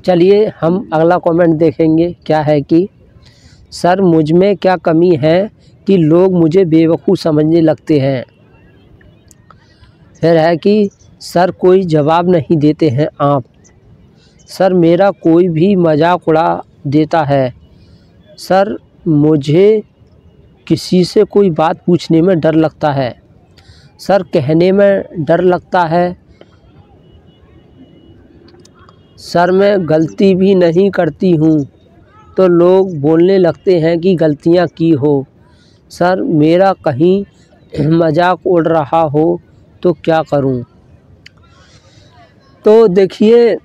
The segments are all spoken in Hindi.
चलिए हम अगला कमेंट देखेंगे। क्या है कि सर मुझ में क्या कमी है कि लोग मुझे बेवकूफ़ समझने लगते हैं। फिर है कि सर कोई जवाब नहीं देते हैं आप। सर मेरा कोई भी मजाक उड़ा देता है। सर मुझे किसी से कोई बात पूछने में डर लगता है। सर कहने में डर लगता है। सर मैं गलती भी नहीं करती हूँ तो लोग बोलने लगते हैं कि गलतियाँ की हो। सर मेरा कहीं मजाक उड़ रहा हो तो क्या करूँ। तो देखिए,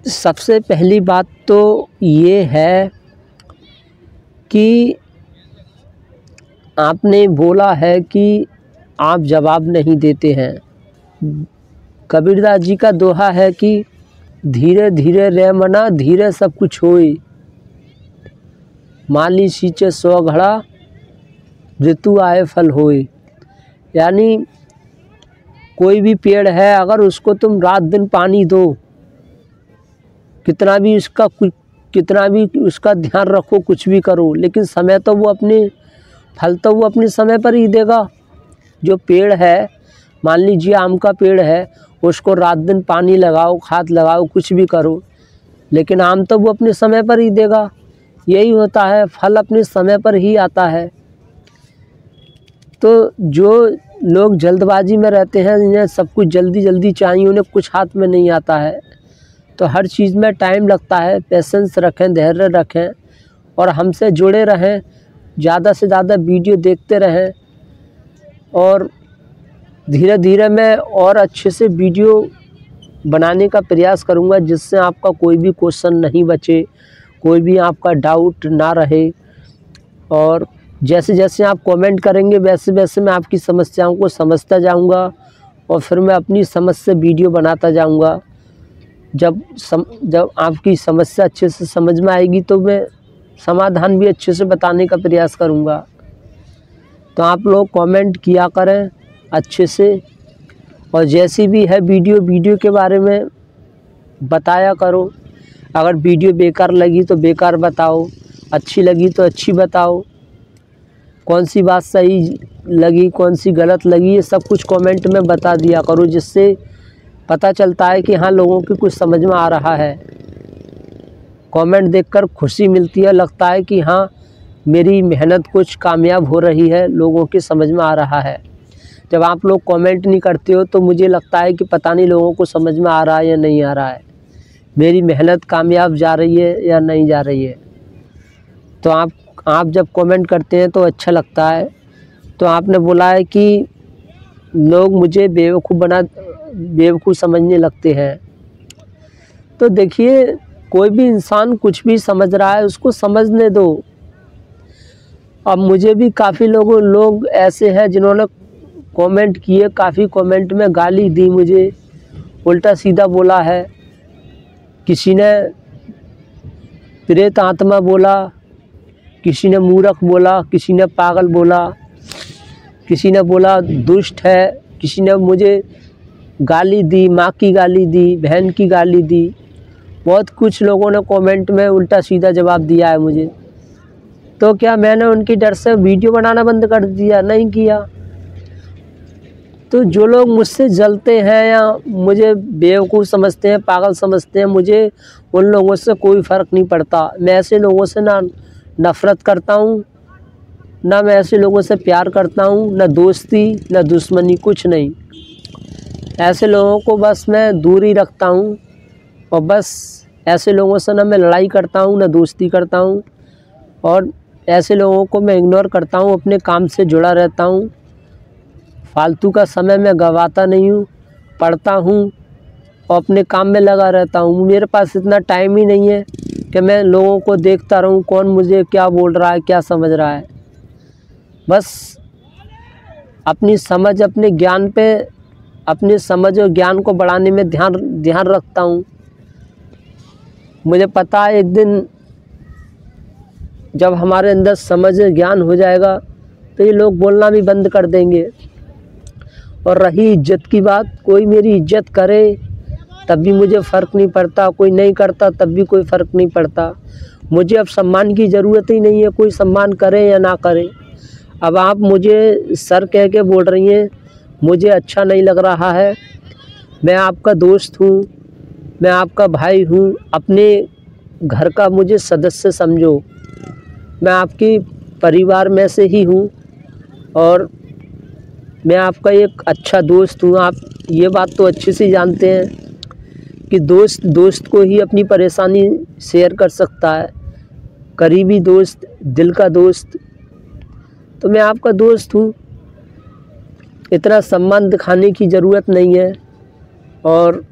सबसे पहली बात तो ये है कि आपने बोला है कि आप जवाब नहीं देते हैं। कबीरदास जी का दोहा है कि धीरे धीरे रे मना धीरे सब कुछ होए, माली सींचे 100 घड़ा ऋतु आए फल होए। यानी कोई भी पेड़ है, अगर उसको तुम रात दिन पानी दो, कितना भी उसका ध्यान रखो, कुछ भी करो, लेकिन समय तो वो अपने फल तो वो अपने समय पर ही देगा। जो पेड़ है, मान लीजिए आम का पेड़ है, उसको रात दिन पानी लगाओ, खाद लगाओ, कुछ भी करो, लेकिन आम तो वो अपने समय पर ही देगा। यही होता है, फल अपने समय पर ही आता है। तो जो लोग जल्दबाजी में रहते हैं, इन्हें सब कुछ जल्दी जल्दी चाहिए, उन्हें कुछ हाथ में नहीं आता है। तो हर चीज़ में टाइम लगता है। पेशेंस रखें, धैर्य रखें और हमसे जुड़े रहें। ज़्यादा से ज़्यादा वीडियो देखते रहें और धीरे धीरे मैं और अच्छे से वीडियो बनाने का प्रयास करूंगा, जिससे आपका कोई भी क्वेश्चन नहीं बचे, कोई भी आपका डाउट ना रहे। और जैसे जैसे आप कमेंट करेंगे वैसे वैसे मैं आपकी समस्याओं को समझता जाऊंगा और फिर मैं अपनी समझ से वीडियो बनाता जाऊंगा। जब आपकी समस्या अच्छे से समझ में आएगी तो मैं समाधान भी अच्छे से बताने का प्रयास करूंगा। तो आप लोग कमेंट किया करें अच्छे से, और जैसी भी है वीडियो के बारे में बताया करो। अगर वीडियो बेकार लगी तो बेकार बताओ, अच्छी लगी तो अच्छी बताओ। कौन सी बात सही लगी, कौन सी गलत लगी, ये सब कुछ कमेंट में बता दिया करो, जिससे पता चलता है कि हाँ लोगों की कुछ समझ में आ रहा है। कमेंट देखकर खुशी मिलती है, लगता है कि हाँ मेरी मेहनत कुछ कामयाब हो रही है, लोगों की समझ में आ रहा है। जब आप लोग कमेंट नहीं करते हो तो मुझे लगता है कि पता नहीं लोगों को समझ में आ रहा है या नहीं आ रहा है, मेरी मेहनत कामयाब जा रही है या नहीं जा रही है। तो आप जब कमेंट करते हैं तो अच्छा लगता है। तो आपने बोला है कि लोग मुझे बेवकूफ़ समझने लगते हैं। तो देखिए, कोई भी इंसान कुछ भी समझ रहा है उसको समझने दो। अब मुझे भी काफ़ी लोग ऐसे हैं जिन्होंने कमेंट किए, काफ़ी कमेंट में गाली दी, मुझे उल्टा सीधा बोला है। किसी ने प्रेत आत्मा बोला, किसी ने मूर्ख बोला, किसी ने पागल बोला, किसी ने बोला दुष्ट है, किसी ने मुझे गाली दी, माँ की गाली दी, बहन की गाली दी। बहुत कुछ लोगों ने कमेंट में उल्टा सीधा जवाब दिया है मुझे। तो क्या मैंने उनकी डर से वीडियो बनाना बंद कर दिया? नहीं किया। तो जो लोग मुझसे जलते हैं या मुझे बेवकूफ़ समझते हैं, पागल समझते हैं, मुझे उन लोगों से कोई फ़र्क नहीं पड़ता। मैं ऐसे लोगों से ना नफ़रत करता हूँ, ना मैं ऐसे लोगों से प्यार करता हूँ, ना दोस्ती ना दुश्मनी, कुछ नहीं। ऐसे लोगों को बस मैं दूर ही रखता हूँ और बस ऐसे लोगों से ना मैं लड़ाई करता हूँ ना दोस्ती करता हूँ, और ऐसे लोगों को मैं इग्नोर करता हूँ, अपने काम से जुड़ा रहता हूँ। फालतू का समय मैं गवाता नहीं हूँ, पढ़ता हूँ और अपने काम में लगा रहता हूँ। मेरे पास इतना टाइम ही नहीं है कि मैं लोगों को देखता रहूँ कौन मुझे क्या बोल रहा है, क्या समझ रहा है। बस अपनी समझ, अपने ज्ञान पे, अपनी समझ और ज्ञान को बढ़ाने में ध्यान रखता हूँ। मुझे पता है एक दिन जब हमारे अंदर समझ ज्ञान हो जाएगा तो ये लोग बोलना भी बंद कर देंगे। और रही इज्जत की बात, कोई मेरी इज्जत करे तब भी मुझे फ़र्क नहीं पड़ता, कोई नहीं करता तब भी कोई फ़र्क नहीं पड़ता। मुझे अब सम्मान की ज़रूरत ही नहीं है, कोई सम्मान करे या ना करे। अब आप मुझे सर कह के बोल रही हैं, मुझे अच्छा नहीं लग रहा है। मैं आपका दोस्त हूँ, मैं आपका भाई हूँ, अपने घर का मुझे सदस्य समझो। मैं आपकी परिवार में से ही हूँ और मैं आपका एक अच्छा दोस्त हूँ। आप ये बात तो अच्छे से जानते हैं कि दोस्त दोस्त को ही अपनी परेशानी शेयर कर सकता है, करीबी दोस्त, दिल का दोस्त। तो मैं आपका दोस्त हूँ, इतना सम्मान दिखाने की ज़रूरत नहीं है। और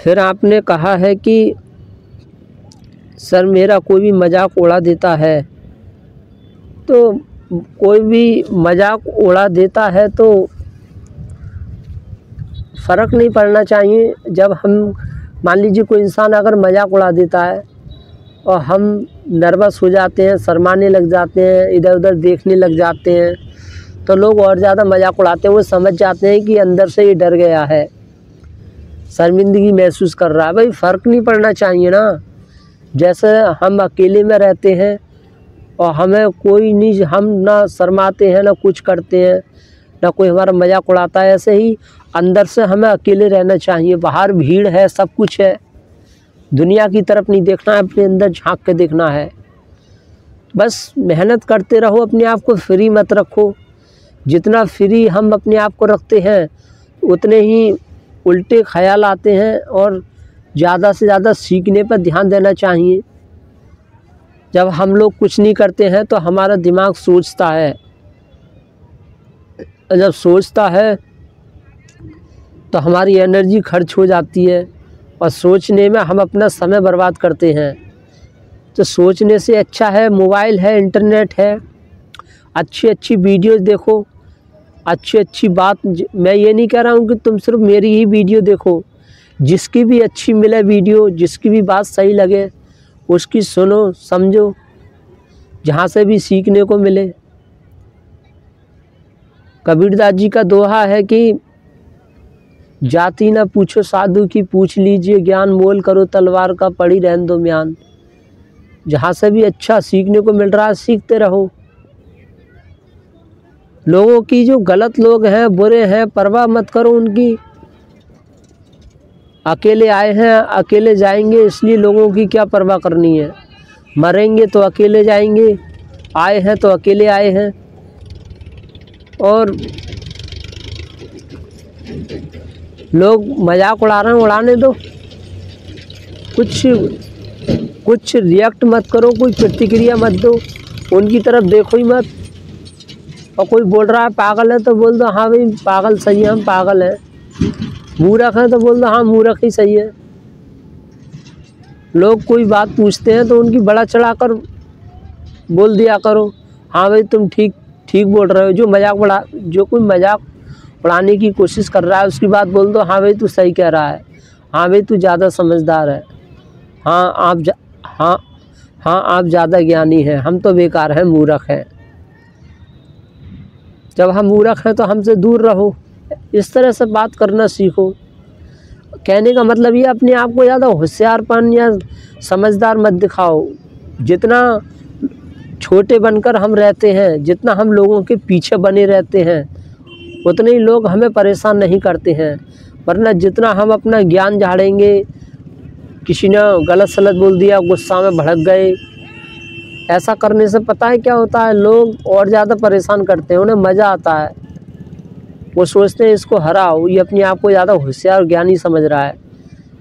फिर आपने कहा है कि सर मेरा कोई भी मजाक उड़ा देता है, तो कोई भी मजाक उड़ा देता है तो फ़र्क नहीं पड़ना चाहिए। जब हम मान लीजिए कोई इंसान अगर मजाक उड़ा देता है और हम नर्वस हो जाते हैं, शर्माने लग जाते हैं, इधर उधर देखने लग जाते हैं, तो लोग और ज़्यादा मजाक उड़ाते हैं। वो समझ जाते हैं कि अंदर से ये डर गया है, शर्मिंदगी महसूस कर रहा है। भाई फ़र्क नहीं पड़ना चाहिए ना। जैसे हम अकेले में रहते हैं और हमें कोई नहीं, हम ना शर्माते हैं ना कुछ करते हैं, ना कोई हमारा मजाक उड़ाता है, ऐसे ही अंदर से हमें अकेले रहना चाहिए। बाहर भीड़ है, सब कुछ है, दुनिया की तरफ नहीं देखना है, अपने अंदर झांक के देखना है। बस मेहनत करते रहो, अपने आप को फ्री मत रखो। जितना फ्री हम अपने आप को रखते हैं उतने ही उल्टे ख्याल आते हैं और ज़्यादा से ज़्यादा सीखने पर ध्यान देना चाहिए। जब हम लोग कुछ नहीं करते हैं तो हमारा दिमाग सोचता है, जब सोचता है तो हमारी एनर्जी खर्च हो जाती है और सोचने में हम अपना समय बर्बाद करते हैं। तो सोचने से अच्छा है मोबाइल है, इंटरनेट है, अच्छी अच्छी वीडियोज़ देखो, अच्छी अच्छी बात। मैं ये नहीं कह रहा हूँ कि तुम सिर्फ मेरी ही वीडियो देखो, जिसकी भी अच्छी मिले वीडियो, जिसकी भी बात सही लगे उसकी सुनो, समझो, जहाँ से भी सीखने को मिले। कबीरदास जी का दोहा है कि जाति न पूछो साधु की, पूछ लीजिए ज्ञान, मोल करो तलवार का, पड़ी रहने दो म्यान। जहाँ से भी अच्छा सीखने को मिल रहा है सीखते रहो। लोगों की, जो गलत लोग हैं, बुरे हैं, परवाह मत करो उनकी। अकेले आए हैं अकेले जाएंगे, इसलिए लोगों की क्या परवाह करनी है। मरेंगे तो अकेले जाएंगे, आए हैं तो अकेले आए हैं। और लोग मजाक उड़ा रहे हैं, उड़ाने दो, कुछ रिएक्ट मत करो, कोई प्रतिक्रिया मत दो, उनकी तरफ देखो ही मत। और कोई बोल रहा है पागल है तो बोल दो हाँ भाई पागल सही है, हम पागल हैं। मूर्ख है तो बोल दो हाँ मूर्ख ही सही है। लोग कोई बात पूछते हैं तो उनकी बड़ा चढ़ाकर बोल दिया करो, हाँ भाई तुम ठीक बोल रहे हो। जो कोई मजाक उड़ाने की कोशिश कर रहा है उसकी बात बोल दो, हाँ भाई तू सही कह रहा है, हाँ भाई तू ज़्यादा समझदार है, हाँ आप ज़्यादा ज्ञानी हैं, हम तो बेकार हैं, मूर्ख हैं। जब हम मूर्ख हैं तो हमसे दूर रहो। इस तरह से बात करना सीखो। कहने का मतलब ये अपने आप को ज़्यादा होशियारपन या समझदार मत दिखाओ। जितना छोटे बनकर हम रहते हैं, जितना हम लोगों के पीछे बने रहते हैं, उतने ही लोग हमें परेशान नहीं करते हैं। वरना जितना हम अपना ज्ञान झाड़ेंगे, किसी ने गलत सलत बोल दिया, गुस्सा में भड़क गए, ऐसा करने से पता है क्या होता है, लोग और ज़्यादा परेशान करते हैं, उन्हें मज़ा आता है। वो सोचते हैं इसको हराओ, ये अपने आप को ज़्यादा होशियार और ज्ञानी समझ रहा है,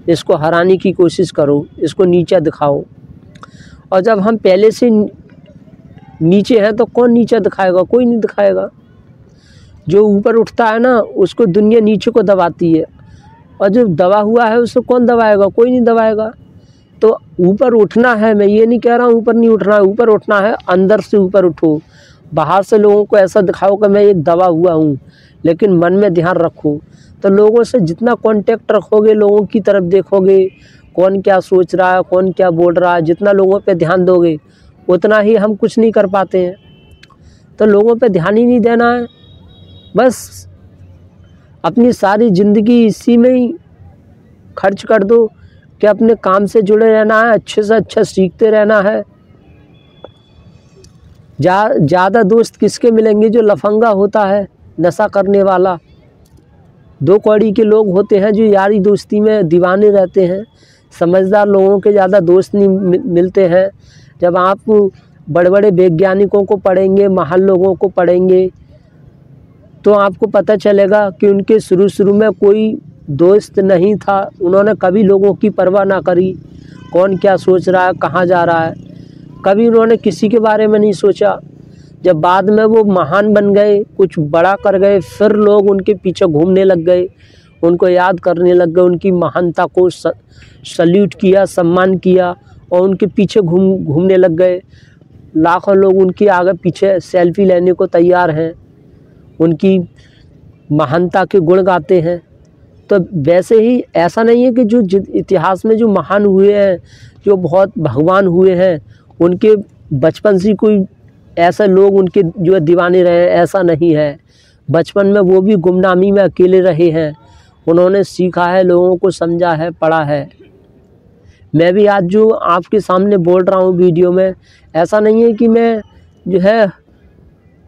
इसको हराने की कोशिश करो, इसको नीचा दिखाओ। और जब हम पहले से नीचे हैं तो कौन नीचा दिखाएगा, कोई नहीं दिखाएगा। जो ऊपर उठता है ना उसको दुनिया नीचे को दबाती है, और जो दबा हुआ है उसको कौन दबाएगा, कोई नहीं दबाएगा। तो ऊपर उठना है, मैं ये नहीं कह रहा हूँ ऊपर नहीं उठना है, ऊपर उठना है, अंदर से ऊपर उठो। बाहर से लोगों को ऐसा दिखाओ कि मैं एक दबा हुआ हूँ, लेकिन मन में ध्यान रखो। तो लोगों से जितना कांटेक्ट रखोगे, लोगों की तरफ देखोगे, कौन क्या सोच रहा है, कौन क्या बोल रहा है, जितना लोगों पे ध्यान दोगे उतना ही हम कुछ नहीं कर पाते हैं। तो लोगों पे ध्यान ही नहीं देना है, बस अपनी सारी ज़िंदगी इसी में ही खर्च कर दो कि अपने काम से जुड़े रहना है, अच्छे से अच्छा सीखते रहना है। ज़्यादा दोस्त किसके मिलेंगे? जो लफंगा होता है, नशा करने वाला। दो कौड़ी के लोग होते हैं जो यारी दोस्ती में दीवाने रहते हैं। समझदार लोगों के ज़्यादा दोस्त नहीं मिलते हैं। जब आप बड़े बड़े वैज्ञानिकों को पढ़ेंगे, महान लोगों को पढ़ेंगे, तो आपको पता चलेगा कि उनके शुरू में कोई दोस्त नहीं था। उन्होंने कभी लोगों की परवाह ना करी, कौन क्या सोच रहा है, कहाँ जा रहा है, कभी उन्होंने किसी के बारे में नहीं सोचा। जब बाद में वो महान बन गए, कुछ बड़ा कर गए, फिर लोग उनके पीछे घूमने लग गए, उनको याद करने लग गए, उनकी महानता को सल्यूट किया, सम्मान किया और उनके पीछे घूमने लग गए। लाखों लोग उनके आगे पीछे सेल्फी लेने को तैयार हैं, उनकी महानता के गुण गाते हैं। तो वैसे ही ऐसा नहीं है कि जो इतिहास में जो महान हुए हैं, जो बहुत भगवान हुए हैं, उनके बचपन से कोई ऐसे लोग उनके जो दीवाने रहे, ऐसा नहीं है। बचपन में वो भी गुमनामी में अकेले रहे हैं, उन्होंने सीखा है, लोगों को समझा है, पढ़ा है। मैं भी आज जो आपके सामने बोल रहा हूँ वीडियो में, ऐसा नहीं है कि मैं जो है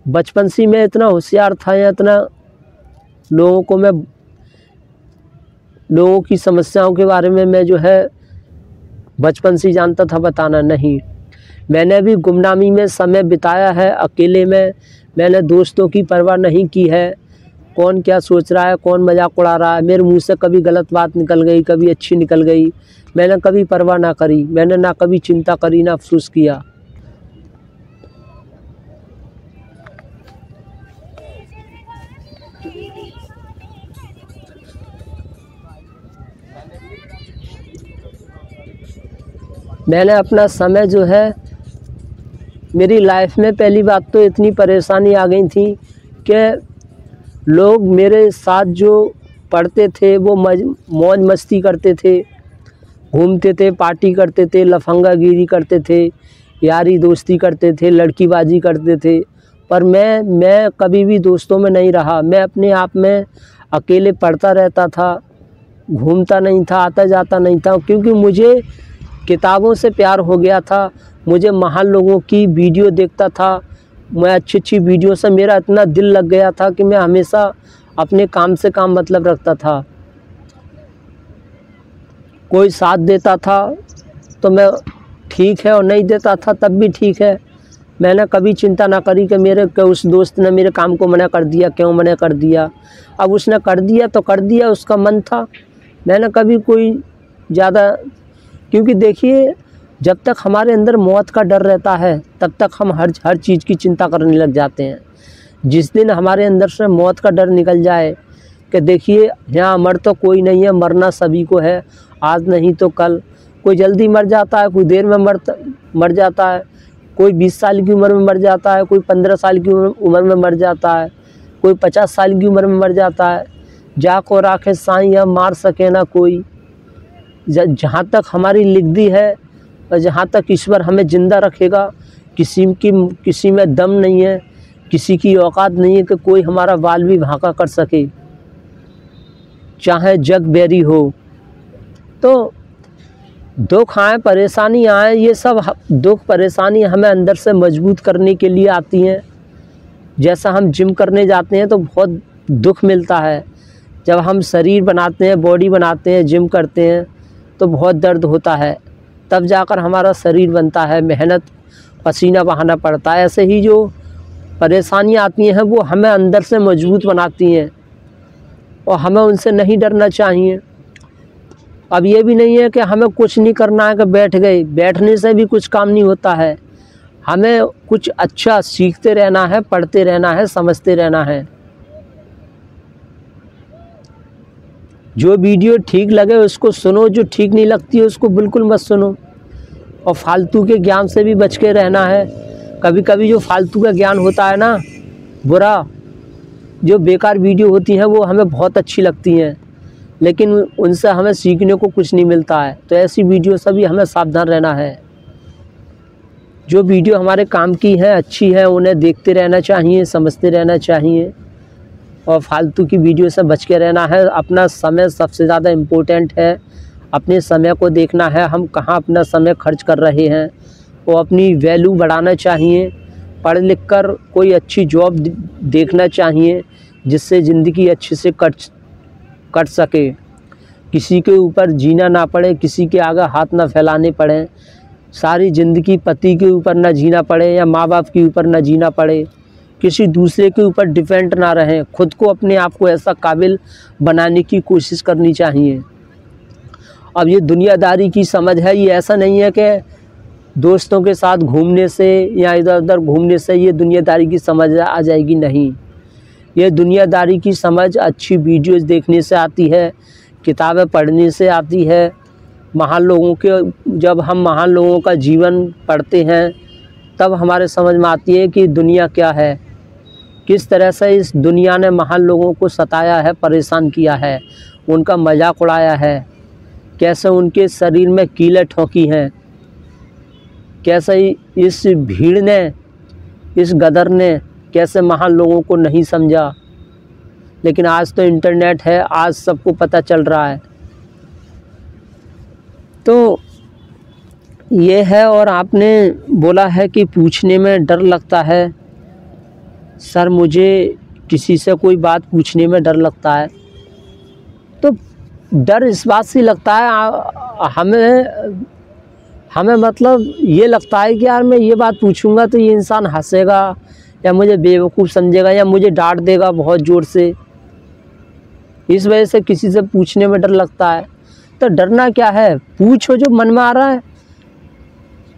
बचपन से मैं इतना होशियार था या इतना लोगों की समस्याओं के बारे में मैं जो है बचपन से जानता था, बताना नहीं। मैंने भी गुमनामी में समय बिताया है, अकेले में। मैंने दोस्तों की परवाह नहीं की है, कौन क्या सोच रहा है, कौन मजाक उड़ा रहा है। मेरे मुंह से कभी गलत बात निकल गई, कभी अच्छी निकल गई, मैंने कभी परवाह ना करी। मैंने ना कभी चिंता करी, ना अफसोस किया। मैंने अपना समय जो है, मेरी लाइफ में पहली बात तो इतनी परेशानी आ गई थी कि लोग मेरे साथ जो पढ़ते थे वो मौज मस्ती करते थे, घूमते थे, पार्टी करते थे, लफंगागिरी करते थे, यारी दोस्ती करते थे, लड़कीबाजी करते थे। पर मैं कभी भी दोस्तों में नहीं रहा। मैं अपने आप में अकेले पढ़ता रहता था, घूमता नहीं था, आता जाता नहीं था, क्योंकि मुझे किताबों से प्यार हो गया था। मुझे महान लोगों की वीडियो देखता था, मैं अच्छी वीडियो से मेरा इतना दिल लग गया था कि मैं हमेशा अपने काम से काम मतलब रखता था। कोई साथ देता था तो मैं ठीक है, और नहीं देता था तब भी ठीक है। मैंने कभी चिंता ना करी कि उस दोस्त ने मेरे काम को मना कर दिया, क्यों मना कर दिया। अब उसने कर दिया तो कर दिया, उसका मन था। मैंने कभी कोई ज़्यादा, क्योंकि देखिए जब तक हमारे अंदर मौत का डर रहता है तब तक हम हर चीज़ की चिंता करने लग जाते हैं। जिस दिन हमारे अंदर से मौत का डर निकल जाए कि देखिए यहाँ मर तो कोई नहीं है, मरना सभी को है, आज नहीं तो कल। कोई जल्दी मर जाता है, कोई देर में मर जाता है, कोई 20 साल की उम्र में मर जाता है, कोई 15 साल की उम्र में मर जाता है, कोई 50 साल की उम्र में मर जाता है। जाको राखे साईं मार सके ना कोई। जहाँ तक हमारी लिखदी है और जहाँ तक ईश्वर हमें ज़िंदा रखेगा, किसी में दम नहीं है, किसी की औकात नहीं है कि कोई हमारा बाल भी भाका कर सके, चाहे जग बैरी हो। तो दुख आए, परेशानी आए, ये सब दुख परेशानी हमें अंदर से मजबूत करने के लिए आती हैं। जैसा हम जिम करने जाते हैं तो बहुत दुख मिलता है। जब हम शरीर बनाते हैं, बॉडी बनाते हैं, जिम करते हैं तो बहुत दर्द होता है, तब जाकर हमारा शरीर बनता है, मेहनत पसीना बहाना पड़ता है। ऐसे ही जो परेशानियाँ आती हैं वो हमें अंदर से मजबूत बनाती हैं और हमें उनसे नहीं डरना चाहिए। अब ये भी नहीं है कि हमें कुछ नहीं करना है कि बैठ गए, बैठने से भी कुछ काम नहीं होता है। हमें कुछ अच्छा सीखते रहना है, पढ़ते रहना है, समझते रहना है। जो वीडियो ठीक लगे उसको सुनो, जो ठीक नहीं लगती है उसको बिल्कुल मत सुनो। और फालतू के ज्ञान से भी बच के रहना है। कभी कभी जो फालतू का ज्ञान होता है ना, बुरा, जो बेकार वीडियो होती हैं वो हमें बहुत अच्छी लगती हैं, लेकिन उनसे हमें सीखने को कुछ नहीं मिलता है। तो ऐसी वीडियो से भी हमें सावधान रहना है। जो वीडियो हमारे काम की है, अच्छी है, उन्हें देखते रहना चाहिए, समझते रहना चाहिए। और फालतू की वीडियो से बच के रहना है। अपना समय सबसे ज़्यादा इम्पोर्टेंट है, अपने समय को देखना है, हम कहाँ अपना समय खर्च कर रहे हैं, और अपनी वैल्यू बढ़ाना चाहिए। पढ़ लिख कर कोई अच्छी जॉब देखना चाहिए जिससे ज़िंदगी अच्छे से कट सके, किसी के ऊपर जीना ना पड़े, किसी के आगे हाथ ना फैलाने पड़े, सारी ज़िंदगी पति के ऊपर ना जीना पड़े या माँ बाप के ऊपर ना जीना पड़े, किसी दूसरे के ऊपर डिपेंड ना रहें। खुद को अपने आप को ऐसा काबिल बनाने की कोशिश करनी चाहिए। अब ये दुनियादारी की समझ है, ये ऐसा नहीं है कि दोस्तों के साथ घूमने से या इधर उधर घूमने से ये दुनियादारी की समझ आ जाएगी, नहीं। ये दुनियादारी की समझ अच्छी वीडियोज़ देखने से आती है, किताबें पढ़ने से आती है। महान लोगों के जब हम महान लोगों का जीवन पढ़ते हैं तब हमारे समझ में आती है कि दुनिया क्या है, किस तरह से इस दुनिया ने महान लोगों को सताया है, परेशान किया है, उनका मजाक उड़ाया है, कैसे उनके शरीर में कीलें ठोकी हैं, कैसे इस भीड़ ने, इस गदर ने कैसे महान लोगों को नहीं समझा। लेकिन आज तो इंटरनेट है, आज सबको पता चल रहा है। तो ये है। और आपने बोला है कि पूछने में डर लगता है। सर मुझे किसी से कोई बात पूछने में डर लगता है। तो डर इस बात से लगता है हमें मतलब ये लगता है कि यार मैं ये बात पूछूंगा तो ये इंसान हंसेगा या मुझे बेवकूफ़ समझेगा या मुझे डांट देगा बहुत ज़ोर से। इस वजह से किसी से पूछने में डर लगता है। तो डरना क्या है, पूछो जो मन में आ रहा है।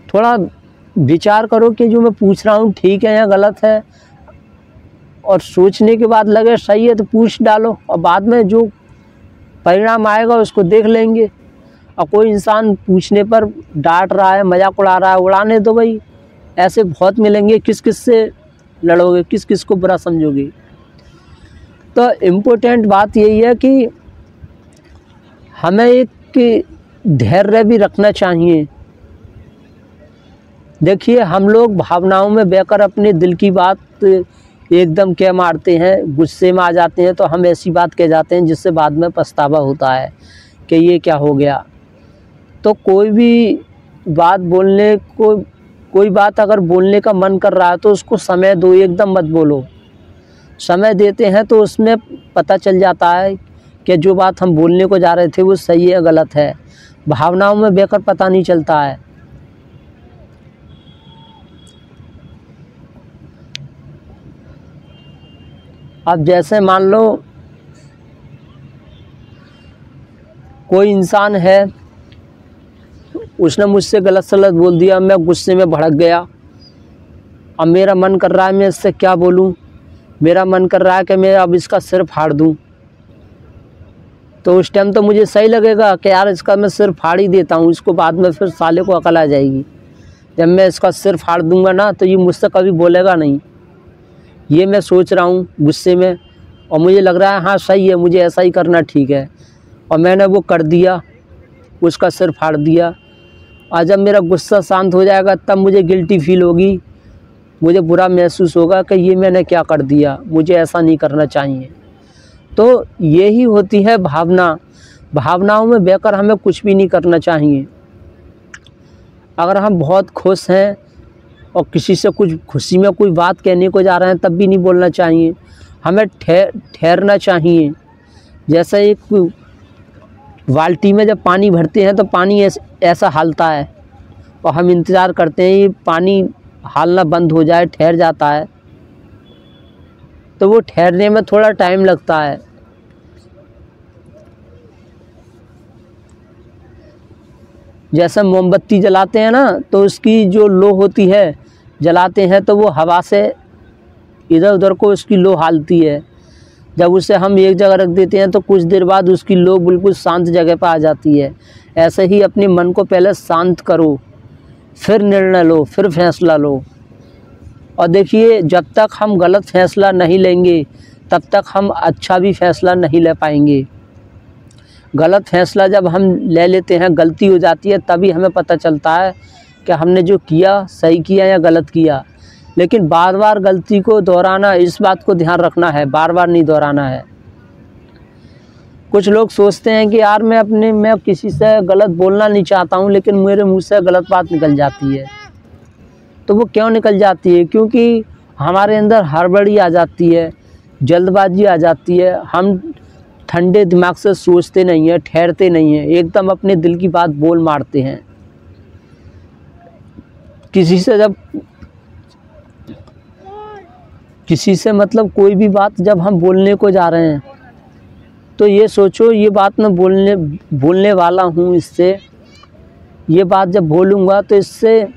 थोड़ा विचार करो कि जो मैं पूछ रहा हूँ ठीक है या गलत है, और सोचने के बाद लगे सही है तो पूछ डालो, और बाद में जो परिणाम आएगा उसको देख लेंगे। और कोई इंसान पूछने पर डांट रहा है, मजाक उड़ा रहा है, उड़ाने दो भाई, ऐसे बहुत मिलेंगे। किस किस से लड़ोगे, किस किस को बुरा समझोगे। तो इम्पोर्टेंट बात यही है कि हमें एक धैर्य भी रखना चाहिए। देखिए हम लोग भावनाओं में बहकर अपने दिल की बात एकदम कह मारते हैं, गुस्से में आ जाते हैं तो हम ऐसी बात कह जाते हैं जिससे बाद में पछतावा होता है कि ये क्या हो गया। तो कोई भी बात बोलने को, कोई बात अगर बोलने का मन कर रहा है तो उसको समय दो, एकदम मत बोलो। समय देते हैं तो उसमें पता चल जाता है कि जो बात हम बोलने को जा रहे थे वो सही है गलत है। भावनाओं में बहकर पता नहीं चलता है। अब जैसे मान लो कोई इंसान है, उसने मुझसे गलत सलत बोल दिया, मैं गुस्से में भड़क गया। अब मेरा मन कर रहा है मैं इससे क्या बोलूं, मेरा मन कर रहा है कि मैं अब इसका सिर फाड़ दूं। तो उस टाइम तो मुझे सही लगेगा कि यार इसका मैं सिर फाड़ ही देता हूं, इसको बाद में फिर साले को अकल आ जाएगी। जब मैं इसका सिर फाड़ दूंगा ना तो ये मुझसे कभी बोलेगा नहीं। ये मैं सोच रहा हूँ गुस्से में, और मुझे लग रहा है हाँ सही है, मुझे ऐसा ही करना ठीक है, और मैंने वो कर दिया, उसका सिर फाड़ दिया। और जब मेरा गुस्सा शांत हो जाएगा तब मुझे गिल्टी फील होगी, मुझे बुरा महसूस होगा कि ये मैंने क्या कर दिया, मुझे ऐसा नहीं करना चाहिए। तो यही होती है भावना। भावनाओं में बहकर हमें कुछ भी नहीं करना चाहिए। अगर हम बहुत खुश हैं और किसी से कुछ खुशी में कोई बात कहने को जा रहे हैं तब भी नहीं बोलना चाहिए, हमें ठहरना चाहिए। जैसे एक बाल्टी में जब पानी भरते हैं तो पानी ऐसा हालता है और हम इंतज़ार करते हैं ये पानी हालना बंद हो जाए, ठहर जाता है। तो वो ठहरने में थोड़ा टाइम लगता है। जैसे मोमबत्ती जलाते हैं ना तो उसकी जो लो होती है, जलाते हैं तो वो हवा से इधर उधर को उसकी लो हालती है। जब उसे हम एक जगह रख देते हैं तो कुछ देर बाद उसकी लो बिल्कुल शांत जगह पर आ जाती है। ऐसे ही अपने मन को पहले शांत करो, फिर निर्णय लो, फिर फैसला लो। और देखिए जब तक हम गलत फैसला नहीं लेंगे तब तक हम अच्छा भी फैसला नहीं ले पाएंगे। गलत फैसला जब हम ले लेते हैं, गलती हो जाती है, तभी हमें पता चलता है कि हमने जो किया सही किया या गलत किया। लेकिन बार बार गलती को दोहराना, इस बात को ध्यान रखना है, बार बार नहीं दोहराना है। कुछ लोग सोचते हैं कि यार मैं किसी से गलत बोलना नहीं चाहता हूँ, लेकिन मेरे मुंह से गलत बात निकल जाती है। तो वो क्यों निकल जाती है? क्योंकि हमारे अंदर हड़बड़ी आ जाती है, जल्दबाजी आ जाती है। हम ठंडे दिमाग से सोचते नहीं हैं, ठहरते नहीं हैं, एकदम अपने दिल की बात बोल मारते हैं। किसी से मतलब कोई भी बात जब हम बोलने को जा रहे हैं तो ये सोचो, ये बात मैं बोलने वाला हूँ, इससे ये बात जब बोलूँगा तो इससे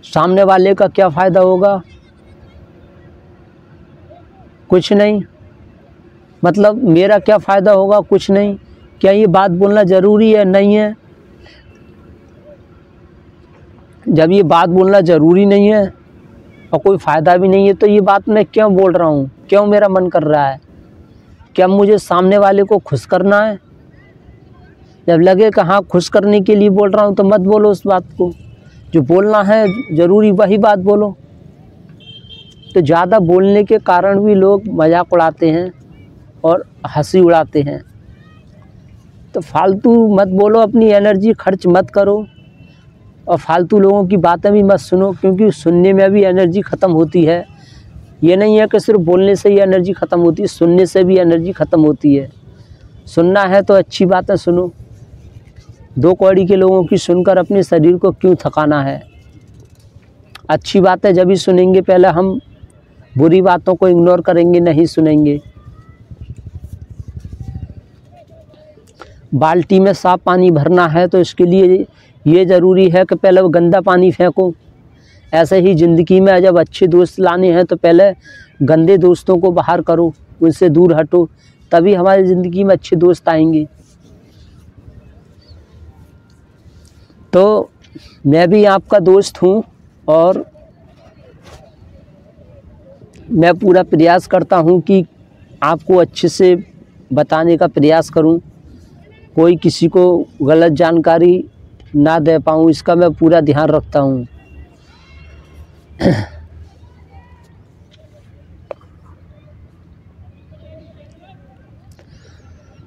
सामने वाले का क्या फ़ायदा होगा? कुछ नहीं। मतलब मेरा क्या फ़ायदा होगा? कुछ नहीं। क्या ये बात बोलना ज़रूरी है? नहीं है। जब ये बात बोलना ज़रूरी नहीं है और कोई फ़ायदा भी नहीं है तो ये बात मैं क्यों बोल रहा हूँ? क्यों मेरा मन कर रहा है? क्या मुझे सामने वाले को खुश करना है? जब लगे कि हाँ खुश करने के लिए बोल रहा हूँ तो मत बोलो उस बात को। जो बोलना है ज़रूरी वही बात बोलो। तो ज़्यादा बोलने के कारण भी लोग मजाक उड़ाते हैं और हंसी उड़ाते हैं। तो फालतू मत बोलो, अपनी एनर्जी खर्च मत करो और फालतू लोगों की बातें भी मत सुनो, क्योंकि सुनने में भी एनर्जी ख़त्म होती है। ये नहीं है कि सिर्फ बोलने से ही एनर्जी ख़त्म होती है, सुनने से भी एनर्जी ख़त्म होती है। सुनना है तो अच्छी बातें सुनो। दो कौड़ी के लोगों की सुनकर अपने शरीर को क्यों थकाना है? अच्छी बातें जब भी सुनेंगे, पहले हम बुरी बातों को इग्नोर करेंगे, नहीं सुनेंगे। बाल्टी में साफ पानी भरना है तो इसके लिए ये ज़रूरी है कि पहले वो गंदा पानी फेंको। ऐसे ही ज़िंदगी में जब अच्छे दोस्त लाने हैं तो पहले गंदे दोस्तों को बाहर करो, उनसे दूर हटो, तभी हमारी ज़िंदगी में अच्छे दोस्त आएंगे। तो मैं भी आपका दोस्त हूँ और मैं पूरा प्रयास करता हूँ कि आपको अच्छे से बताने का प्रयास करूँ, कोई किसी को गलत जानकारी ना दे पाऊँ, इसका मैं पूरा ध्यान रखता हूँ।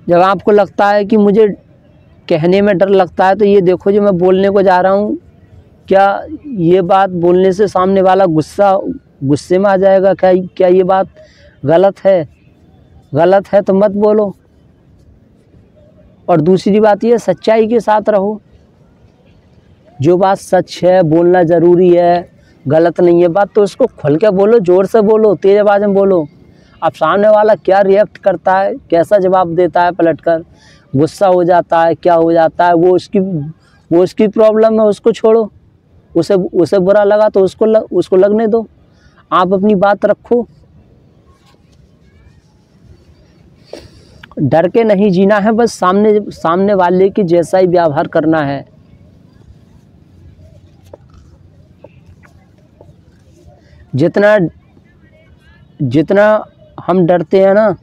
जब आपको लगता है कि मुझे कहने में डर लगता है तो ये देखो, जो मैं बोलने को जा रहा हूँ, क्या ये बात बोलने से सामने वाला गुस्से में आ जाएगा? क्या ये बात गलत है? गलत है तो मत बोलो। और दूसरी बात ये, सच्चाई के साथ रहो। जो बात सच है, बोलना ज़रूरी है, गलत नहीं है बात, तो उसको खुल के बोलो, ज़ोर से बोलो, तेज़ आवाज़ में बोलो। अब सामने वाला क्या रिएक्ट करता है, कैसा जवाब देता है पलटकर, गुस्सा हो जाता है, क्या हो जाता है, वो उसकी प्रॉब्लम है, उसको छोड़ो। उसे बुरा लगा तो उसको लगने दो। आप अपनी बात रखो। डर के नहीं जीना है, बस सामने वाले की जैसा ही व्यवहार करना है। जितना हम डरते हैं ना,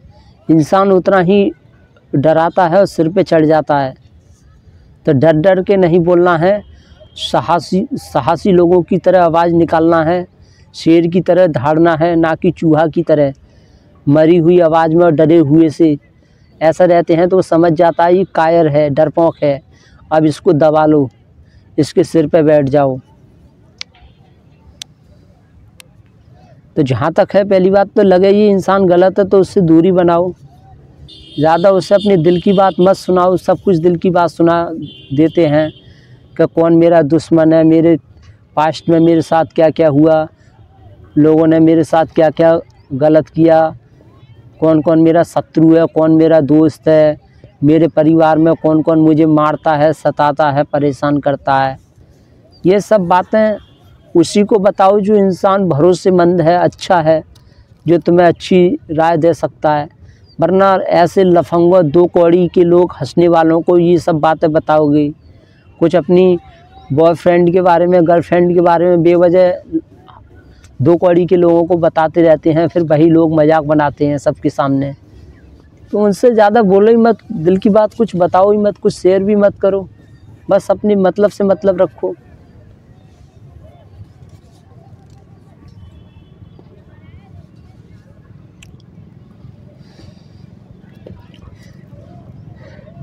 इंसान उतना ही डराता है और सिर पे चढ़ जाता है। तो डर के नहीं बोलना है, साहसी लोगों की तरह आवाज़ निकालना है, शेर की तरह दहाड़ना है, ना कि चूहा की तरह मरी हुई आवाज़ में और डरे हुए से। ऐसा रहते हैं तो वो समझ जाता है ये कायर है, डरपोक है, अब इसको दबा लो, इसके सिर पे बैठ जाओ। तो जहाँ तक है, पहली बात तो लगे ये इंसान गलत है तो उससे दूरी बनाओ। ज़्यादा उससे अपने दिल की बात मत सुनाओ। सब कुछ दिल की बात सुना देते हैं कि कौन मेरा दुश्मन है, मेरे पास्ट में मेरे साथ क्या क्या हुआ, लोगों ने मेरे साथ क्या क्या गलत किया, कौन कौन मेरा शत्रु है, कौन मेरा दोस्त है, मेरे परिवार में कौन कौन मुझे मारता है, सताता है, परेशान करता है। ये सब बातें उसी को बताओ जो इंसान भरोसेमंद है, अच्छा है, जो तुम्हें अच्छी राय दे सकता है। वरना ऐसे लफंगों, दो कौड़ी के लोग, हंसने वालों को ये सब बातें बताओगे, कुछ अपनी बॉयफ्रेंड के बारे में, गर्लफ्रेंड के बारे में बेवजह दो कौड़ी के लोगों को बताते रहते हैं, फिर वही लोग मजाक बनाते हैं सबके सामने। तो उनसे ज़्यादा बोलो ही मत, दिल की बात कुछ बताओ ही मत, कुछ शेयर भी मत करो, बस अपने मतलब से मतलब रखो।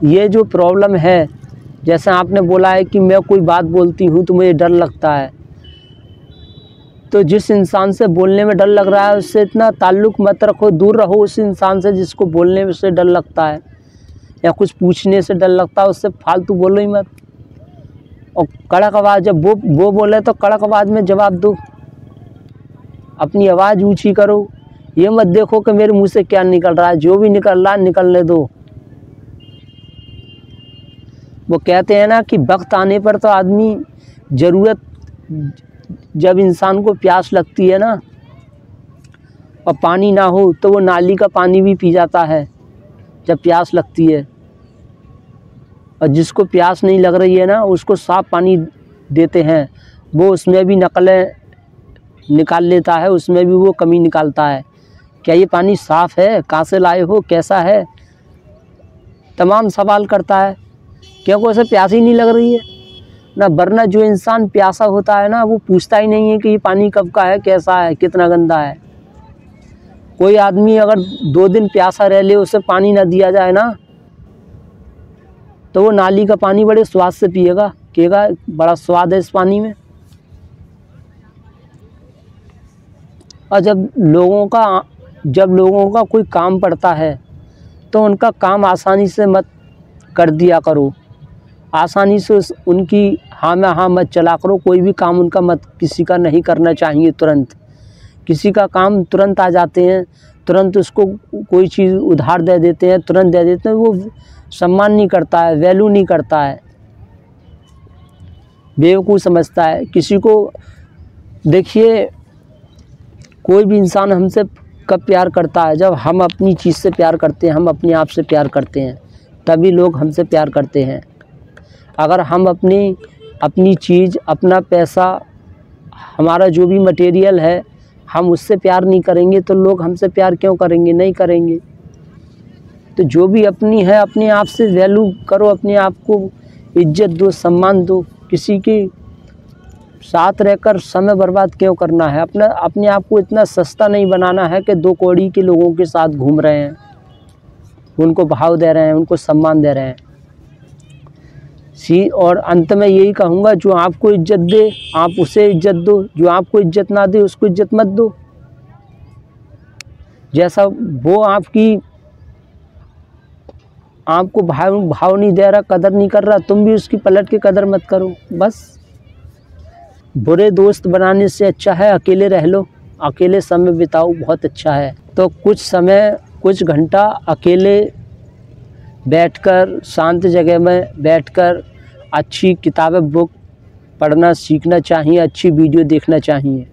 ये जो प्रॉब्लम है, जैसे आपने बोला है कि मैं कोई बात बोलती हूँ तो मुझे डर लगता है, तो जिस इंसान से बोलने में डर लग रहा है उससे इतना ताल्लुक़ मत रखो, दूर रहो उस इंसान से जिसको बोलने में से डर लगता है या कुछ पूछने से डर लगता है, उससे फालतू बोलो ही मत। और कड़क आवाज़, जब वो बोले तो कड़क आवाज़ में जवाब दो, अपनी आवाज़ ऊंची करो। ये मत देखो कि मेरे मुंह से क्या निकल रहा है, जो भी निकल रहा है निकलने दो। वो कहते हैं ना कि वक्त आने पर तो आदमी ज़रूरत, जब इंसान को प्यास लगती है ना और पानी ना हो तो वो नाली का पानी भी पी जाता है जब प्यास लगती है, और जिसको प्यास नहीं लग रही है ना उसको साफ़ पानी देते हैं, वो उसमें भी नकलें निकाल लेता है, उसमें भी वो कमी निकालता है। क्या ये पानी साफ़ है, कहाँ से लाए हो, कैसा है, तमाम सवाल करता है, क्योंकि उसे प्यास ही नहीं लग रही है ना। वरना जो इंसान प्यासा होता है ना वो पूछता ही नहीं है कि ये पानी कब का है, कैसा है, कितना गंदा है। कोई आदमी अगर 2 दिन प्यासा रह ले, उसे पानी ना दिया जाए ना तो वो नाली का पानी बड़े स्वाद से पिएगा, कहेगा बड़ा स्वाद है इस पानी में। और जब लोगों का कोई काम पड़ता है तो उनका काम आसानी से मत कर दिया करो, आसानी से उनकी हाँ में हाँ मत चला करो। कोई भी काम उनका मत किसी का नहीं करना चाहिए तुरंत। किसी का काम तुरंत आ जाते हैं, तुरंत उसको कोई चीज़ उधार दे देते हैं, तुरंत दे देते हैं, वो सम्मान नहीं करता है, वैल्यू नहीं करता है, बेवकूफ़ समझता है किसी को। देखिए, कोई भी इंसान हमसे कब प्यार करता है, जब हम अपनी चीज़ से प्यार करते हैं, हम अपने आप से प्यार करते हैं, तभी लोग हमसे प्यार करते हैं। अगर हम अपनी चीज़, अपना पैसा, हमारा जो भी मटेरियल है, हम उससे प्यार नहीं करेंगे तो लोग हमसे प्यार क्यों करेंगे, नहीं करेंगे। तो जो भी अपनी है अपने आप से वैल्यू करो, अपने आप को इज्जत दो, सम्मान दो। किसी के साथ रहकर समय बर्बाद क्यों करना है, अपने आप को इतना सस्ता नहीं बनाना है कि 2 कौड़ी के लोगों के साथ घूम रहे हैं, उनको भाव दे रहे हैं, उनको सम्मान दे रहे हैं। और अंत में यही कहूँगा, जो आपको इज्जत दे आप उसे इज्जत दो, जो आपको इज्जत ना दे उसको इज्जत मत दो। जैसा वो आपको भाव नहीं दे रहा, कदर नहीं कर रहा, तुम भी उसकी पलट के कदर मत करो। बस बुरे दोस्त बनाने से अच्छा है अकेले रह लो, अकेले समय बिताओ, बहुत अच्छा है। तो कुछ समय, कुछ घंटा अकेले बैठकर, शांत जगह में बैठकर अच्छी किताबें, बुक पढ़ना सीखना चाहिए, अच्छी वीडियो देखना चाहिए।